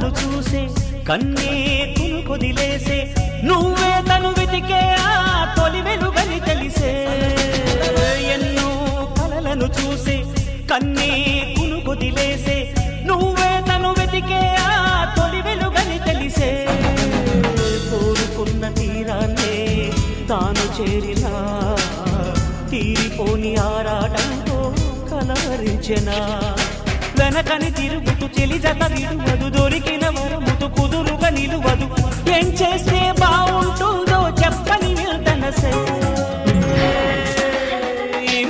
కలలను చూసే కన్నే కొదిలేసే నువ్వే తను వెతికే ఆ తొలి వెలుగని తెలిసే ఎన్నో కలలను చూసే కన్నే కొదిలేసే నువ్వే తను వెతికే ఆ తొలి వెలుగని తెలిసే కోరుకున్న తీరాన్నే తాను చేరినా తీరిపోని ఆరాటంతో కలవరించెనా వెనకని తిరుగుతూ చెలి జత విడువదు దొరికిన వరముతు కుదురుగా నిలువదు ఏం చేస్తే బాగుంటుందో చెప్పని వెళ్తనసే